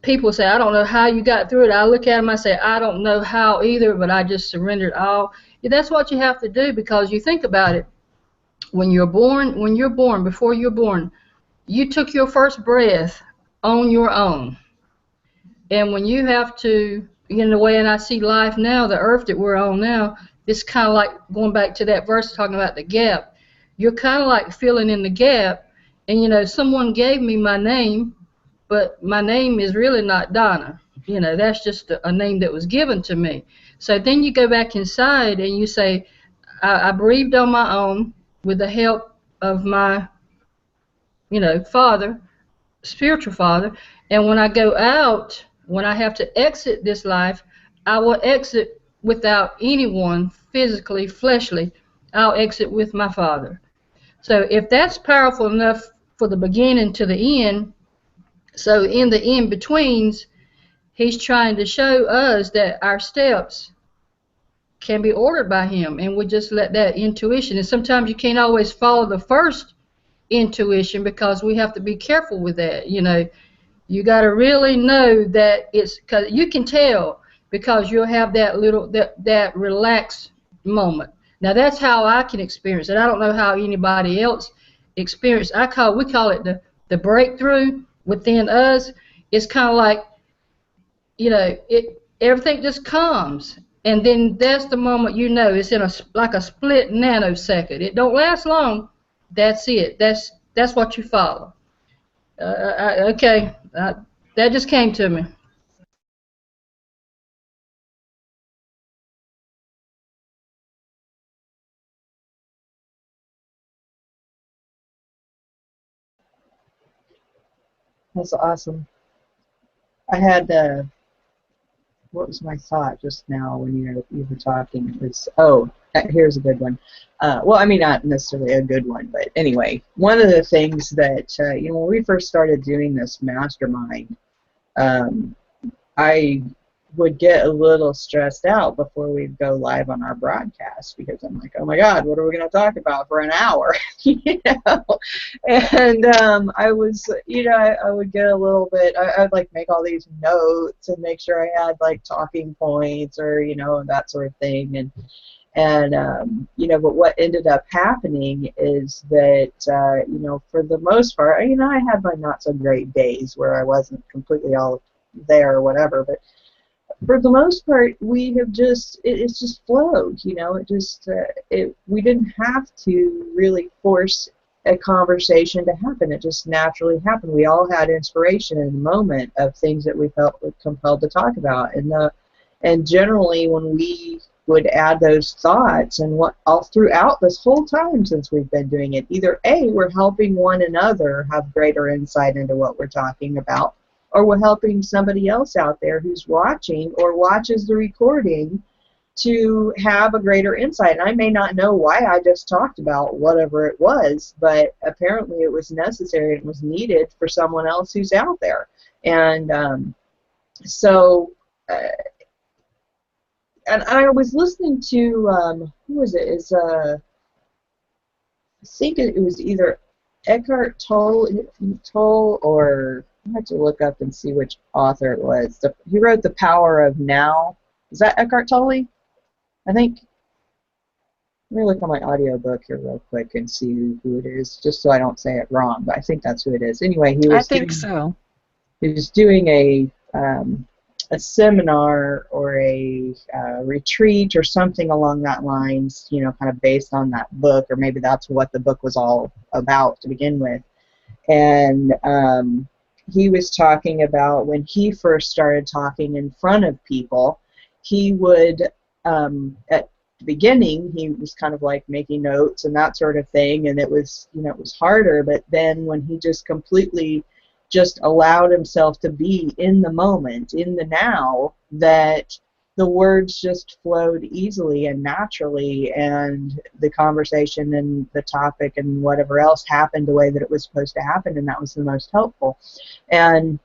people say, I don't know how you got through it. I look at them, I say, I don't know how either, but I just surrendered all. Yeah, that's what you have to do, because you think about it. When you're born, before you're born, you took your first breath on your own. And when you have to, the way, and I see life now, the earth that we're on now, it's kind of like going back to that verse talking about the gap. You're kind of like filling in the gap, and someone gave me my name, but my name is really not Donna. That's just a name that was given to me. So then you go back inside and you say, I breathed on my own with the help of my, father, spiritual father. And when I go out, when I have to exit this life, I will exit without anyone physically, fleshly. I'll exit with my father. So if that's powerful enough for the beginning to the end, so in the in-betweens, he's trying to show us that our steps can be ordered by him, and we just let that intuition. And sometimes you can't always follow the first intuition, because we have to be careful with that. You got to really know that it's, because you can tell, because you'll have that little that relaxed moment. Now that's how I can experience it. I don't know how anybody else experience. We call it the breakthrough within us. It's kind of like, everything just comes, and then that's the moment it's in like a split nanosecond. It don't last long. That's it. That's what you follow. Okay, that just came to me. That's awesome. I had what was my thought just now when you were talking? It was, here's a good one. Well, I mean, not necessarily a good one, but anyway, one of the things that when we first started doing this mastermind, I would get a little stressed out before we'd go live on our broadcast, because I'm like, oh my God, what are we going to talk about for an hour? And I was, I would get a little bit, I'd like make all these notes and make sure I had like talking points, or that sort of thing. And but what ended up happening is that for the most part, I had my not so great days where I wasn't completely all there or whatever, but for the most part, we have it's just flowed. We didn't have to really force a conversation to happen. It just naturally happened. We all had inspiration in the moment of things that we felt compelled to talk about, and generally when we would add those thoughts, and what all throughout this whole time since we've been doing it, either A, we're helping one another have greater insight into what we're talking about, or we're helping somebody else out there who's watching or watches the recording to have a greater insight. And I may not know why I just talked about whatever it was, but apparently it was necessary and was needed for someone else who's out there. And so, and I was listening to, who was it? I think it was either Eckhart Tolle, or I have to look up and see which author it was. He wrote The Power of Now. Is that Eckhart Tolle? I think. Let me look on my audiobook here real quick and see who it is, just so I don't say it wrong, but I think that's who it is. Anyway, I think so. He was doing a seminar or a retreat or something along that lines, you know, kind of based on that book, or maybe that's what the book was all about to begin with. And he was talking about when he first started talking in front of people, he would, at the beginning, he was kind of like making notes and that sort of thing, and it was, you know, it was harder, but then when he just completely just allowed himself to be in the moment, in the now, that the words just flowed easily and naturally, and the conversation and the topic and whatever else happened the way that it was supposed to happen, and that was the most helpful. And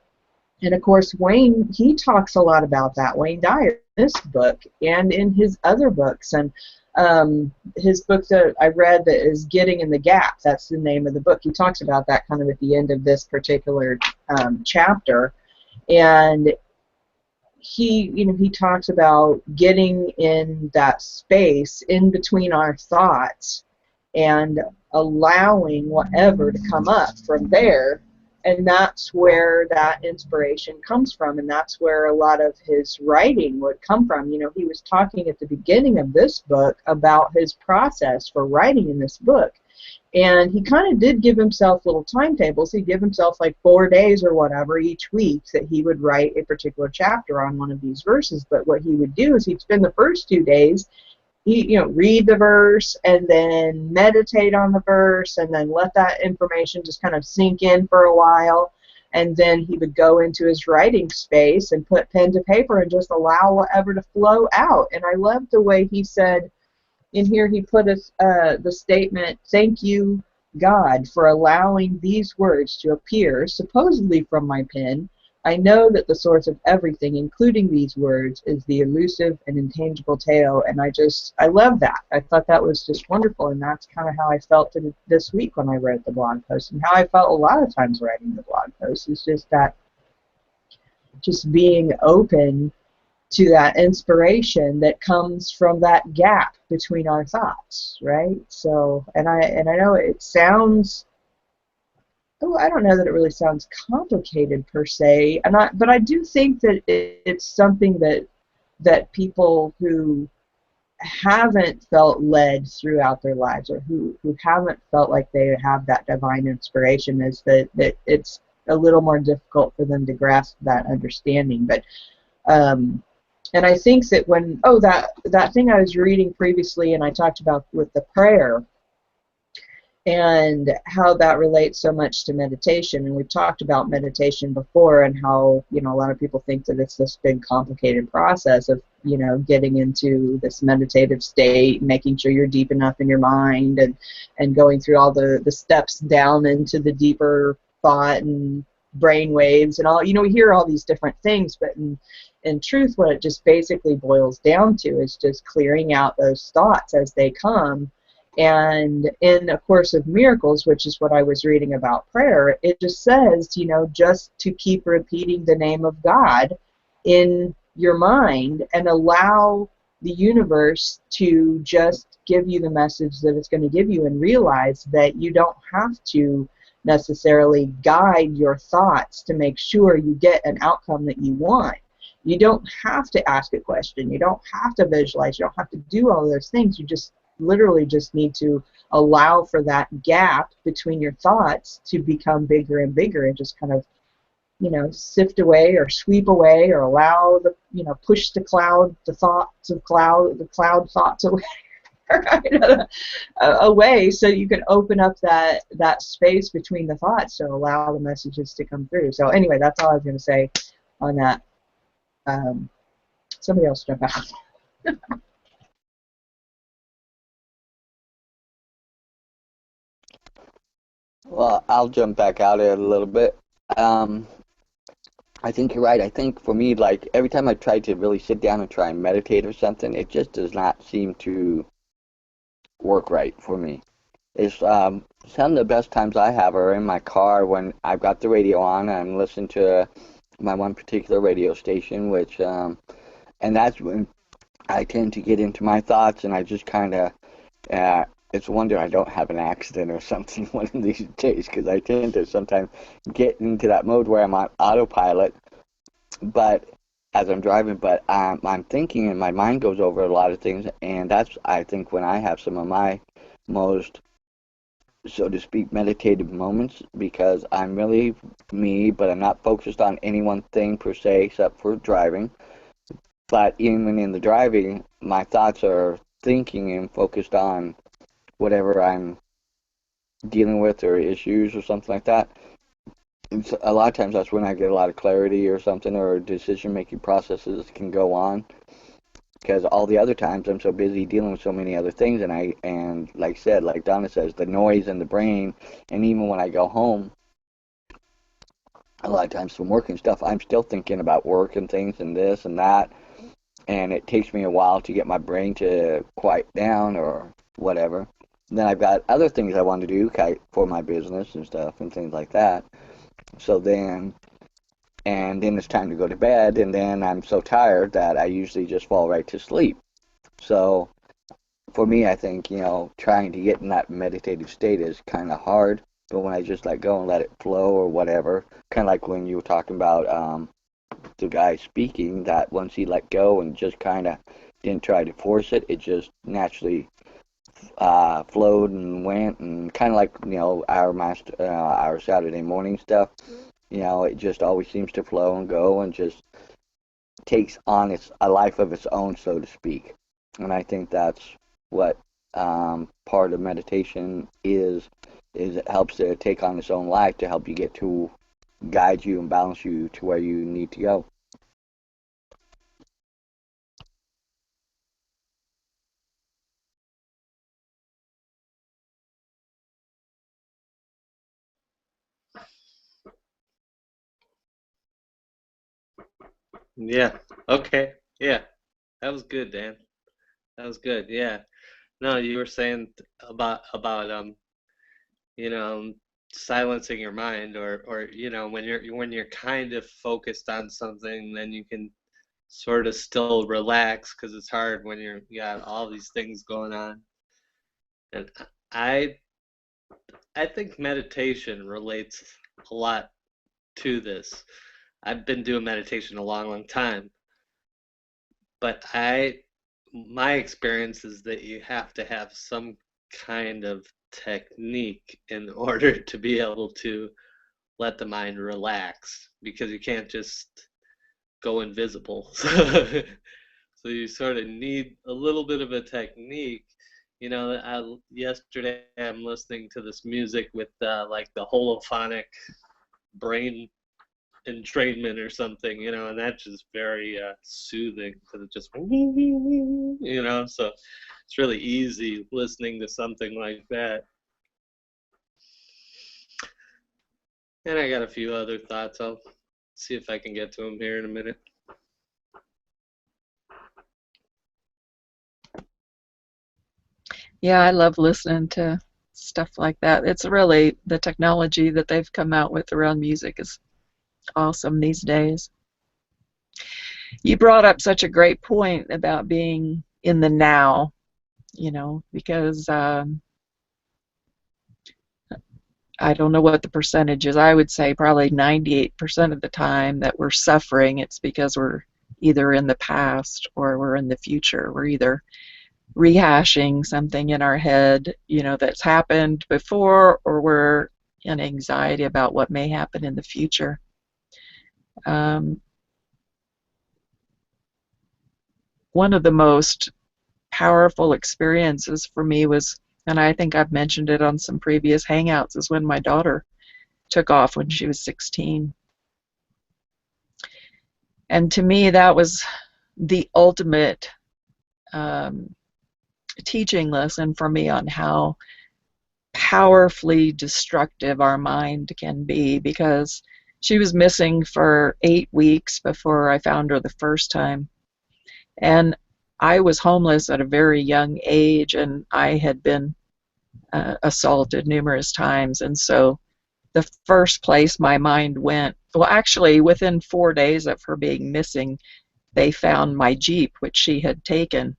of course, Wayne, he talks a lot about that, Wayne Dyer, in this book and in his other books. And his book that I read that is Getting in the Gap, that's the name of the book. He talks about that kind of at the end of this particular chapter. And he, you know, he talks about getting in that space in between our thoughts and allowing whatever to come up from there. And that's where that inspiration comes from, and that's where a lot of his writing would come from. You know, he was talking at the beginning of this book about his process for writing in this book. And he kind of did give himself little timetables. He'd give himself like 4 days or whatever each week that he would write a particular chapter on one of these verses. But what he would do is he'd spend the first 2 days, you know, read the verse and then meditate on the verse and then let that information just kind of sink in for a while. And then he would go into his writing space and put pen to paper and just allow whatever to flow out. And I love the way he said, in here he put the statement, "Thank you, God, for allowing these words to appear supposedly from my pen. I know that the source of everything, including these words, is the elusive and intangible Tao." And I love that. I thought that was just wonderful, and that's kind of how I felt this week when I wrote the blog post, and how I felt a lot of times writing the blog post is just that, just being open to that inspiration that comes from that gap between our thoughts, right? So, and I know it sounds, I don't know that it really sounds complicated per se, but I do think that it's something that people who haven't felt led throughout their lives, or who haven't felt like they have that divine inspiration, is that it's a little more difficult for them to grasp that understanding. But and I think that when, that thing I was reading previously, and I talked about with the prayer, and how that relates so much to meditation. And we've talked about meditation before, and how, you know, a lot of people think that it's this big complicated process of, you know, getting into this meditative state, making sure you're deep enough in your mind, and going through all the steps down into the deeper thought and brain waves and all. You know, we hear all these different things, but in truth, what it just basically boils down to is just clearing out those thoughts as they come. And in A Course of Miracles, which is what I was reading about prayer, it just says, you know, just to keep repeating the name of God in your mind and allow the universe to just give you the message that it's going to give you, and realize that you don't have to necessarily guide your thoughts to make sure you get an outcome that you want. You don't have to ask a question. You don't have to visualize. You don't have to do all those things. You just literally just need to allow for that gap between your thoughts to become bigger and bigger, and just kind of, you know, sift away or sweep away, or allow the, you know, push the cloud thoughts away, away, so you can open up that space between the thoughts to allow the messages to come through. So anyway, that's all I was going to say on that. Somebody else jump out. Well, I'll jump back out a little bit. Um, I think you're right. I think for me, like every time I try to really sit down and try and meditate or something, it just does not seem to work right for me. It's some of the best times I have are in my car when I've got the radio on and I'm listening to my one particular radio station, which and that's when I tend to get into my thoughts and I just kind of it's a wonder I don't have an accident or something one of these days because I tend to sometimes get into that mode where I'm on autopilot, but as I'm driving, but I'm thinking and my mind goes over a lot of things, and that's I think when I have some of my most, so to speak, meditative moments because I'm really me, but I'm not focused on any one thing per se except for driving. But even in the driving, my thoughts are thinking and focused on whatever I'm dealing with or issues or something like that. It's, a lot of times that's when I get a lot of clarity or something, or decision making processes can go on. Because all the other times I'm so busy dealing with so many other things, and like I said, like Donna says, the noise in the brain, and even when I go home, a lot of times from work and stuff, I'm still thinking about work and things and this and that, and it takes me a while to get my brain to quiet down or whatever. And then I've got other things I want to do for my business and stuff and things like that. So then, and then it's time to go to bed, and then I'm so tired that I usually just fall right to sleep. So for me, I think, trying to get in that meditative state is kind of hard. But when I just let go and let it flow or whatever, kind of like when you were talking about the guy speaking, that once he let go and just kind of didn't try to force it, it just naturally flowed and went, and kind of like our Saturday morning stuff. It just always seems to flow and go and just takes on a life of its own, so to speak. And I think that's what part of meditation is it helps to take on its own life to help you get to guide you and balance you to where you need to go. Yeah. Okay. Yeah. That was good, Dan. That was good. Yeah. No, you were saying about you know, silencing your mind, or when you're kind of focused on something, then you can sort of still relax because it's hard when you got all these things going on. And I I think meditation relates a lot to this. I've been doing meditation a long, long time, but my experience is that you have to have some kind of technique in order to be able to let the mind relax because you can't just go invisible. So you sort of need a little bit of a technique. Yesterday I'm listening to this music with like the holophonic brain entrainment or something, and that's just very soothing because it just, so it's really easy listening to something like that. And I got a few other thoughts. I'll see if I can get to them here in a minute. Yeah, I love listening to stuff like that. It's really the technology that they've come out with around music is awesome these days. You brought up such a great point about being in the now, because I don't know what the percentage is. I would say probably 98% of the time that we're suffering, it's because we're either in the past or we're in the future. We're either rehashing something in our head, that's happened before, or we're in anxiety about what may happen in the future. One of the most powerful experiences for me was, and I think I've mentioned it on some previous hangouts, is when my daughter took off when she was 16. And to me, that was the ultimate teaching lesson for me on how powerfully destructive our mind can be, because she was missing for 8 weeks before I found her the first time. And I was homeless at a very young age, and I had been assaulted numerous times. And so the first place my mind went, well, actually, within 4 days of her being missing, they found my Jeep, which she had taken.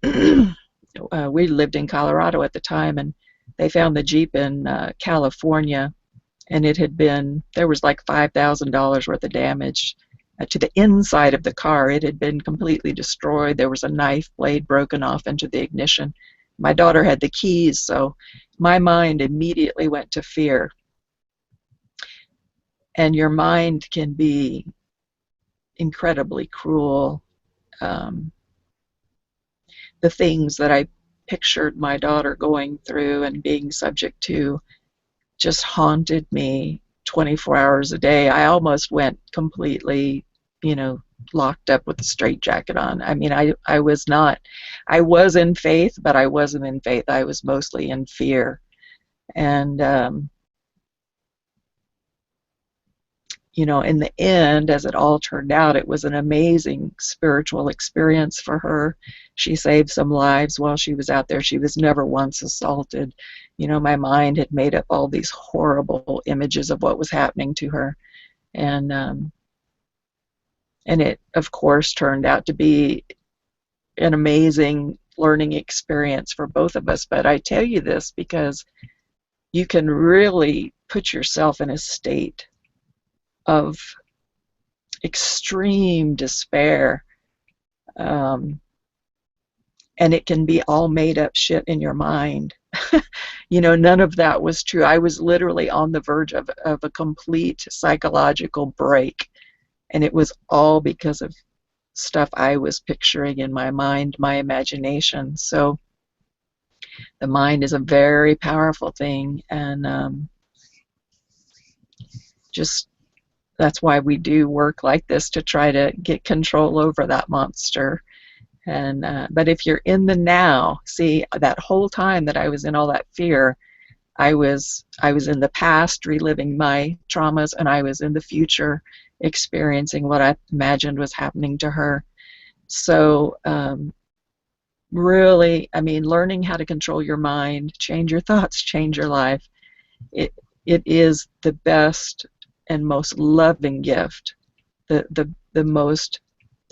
We lived in Colorado at the time, and they found the Jeep in California, and it had been, there was like $5,000 worth of damage to the inside of the car. It had been completely destroyed. There was a knife blade broken off into the ignition. My daughter had the keys, so my mind immediately went to fear. And your mind can be incredibly cruel. The things that I pictured my daughter going through and being subject to just haunted me 24 hours a day. I almost went completely, locked up with a straitjacket on. I mean, I was in faith, but I wasn't in faith. I was mostly in fear. And, in the end, as it all turned out, it was an amazing spiritual experience for her. She saved some lives while she was out there. She was never once assaulted. My mind had made up all these horrible images of what was happening to her. And it, of course, turned out to be an amazing learning experience for both of us. But I tell you this because you can really put yourself in a state of extreme despair, and it can be all made up shit in your mind. None of that was true. I was literally on the verge of a complete psychological break, and it was all because of stuff I was picturing in my mind, my imagination. So the mind is a very powerful thing, and that's why we do work like this, to try to get control over that monster. And but if you're in the now, see, that whole time that I was in all that fear, I was in the past reliving my traumas, and I was in the future experiencing what I imagined was happening to her. So really, learning how to control your mind, change your thoughts, change your life, it is the best and most loving gift, the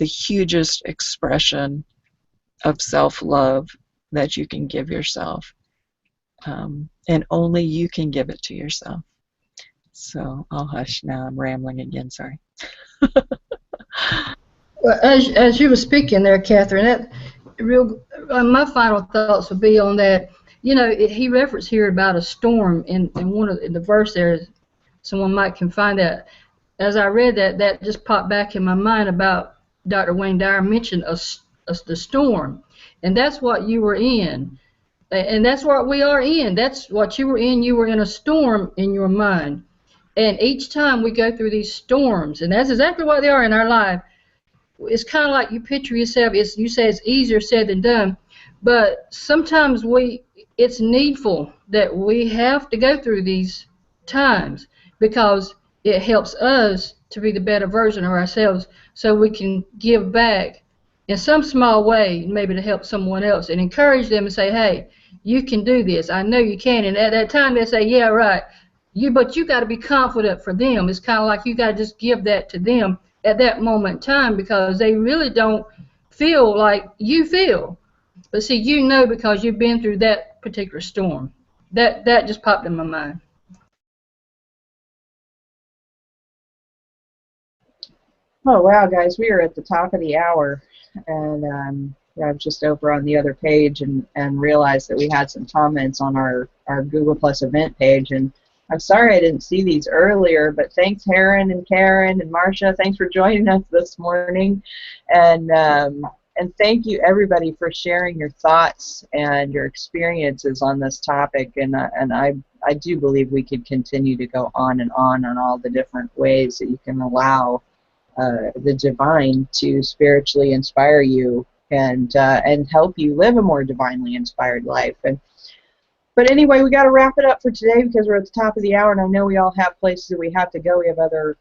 hugest expression of self-love that you can give yourself, and only you can give it to yourself. So I'll hush now. I'm rambling again. Sorry. Well, as you were speaking there, Catherine, my final thoughts would be on that. He referenced here about a storm in one of the verse there. Someone can find that. As I read that just popped back in my mind about Dr. Wayne Dyer mentioned the storm, and that's what you were in, and that's what we are in. That's what you were in. You were in a storm in your mind, and each time we go through these storms, and that's exactly what they are in our life. It's kind of like you picture yourself. You say it's easier said than done, but sometimes it's needful that we have to go through these times, because it helps us to be the better version of ourselves, so we can give back in some small way, maybe to help someone else, and encourage them and say, hey, you can do this. I know you can. And at that time they say, yeah, right. But you got to be confident for them. It's kind of like you got to just give that to them at that moment in time, because they really don't feel like you feel. But see, because you've been through that particular storm. That just popped in my mind. Oh, wow, guys, we are at the top of the hour, and I was just over on the other page and realized that we had some comments on our Google Plus event page, and I'm sorry I didn't see these earlier, but thanks, Heron and Karen and Marcia. Thanks for joining us this morning, and thank you, everybody, for sharing your thoughts and your experiences on this topic, and I do believe we could continue to go on all the different ways that you can allow the divine to spiritually inspire you and help you live a more divinely inspired life. But anyway, we got to wrap it up for today because we're at the top of the hour, and I know we all have places that we have to go. We have other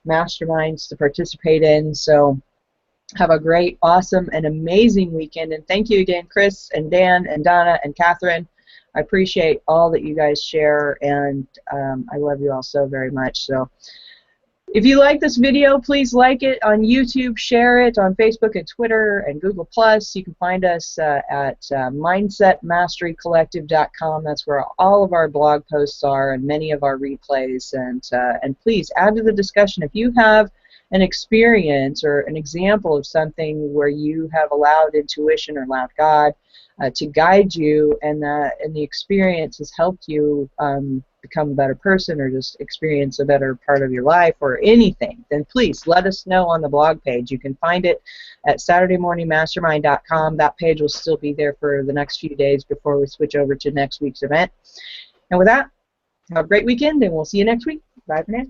masterminds to participate in. So have a great, awesome, and amazing weekend. And thank you again, Chris and Dan and Donna and Catherine. I appreciate all that you guys share, and I love you all so very much. So if you like this video, please like it on YouTube, share it on Facebook and Twitter and Google+. You can find us at mindsetmasterycollective.com. That's where all of our blog posts are and many of our replays. And please add to the discussion if you have an experience or an example of something where you have allowed intuition or allowed God to guide you, and the experience has helped you become a better person or just experience a better part of your life or anything, then please let us know on the blog page. You can find it at SaturdayMorningMastermind.com. That page will still be there for the next few days before we switch over to next week's event. And with that, have a great weekend, and we'll see you next week. Bye for now.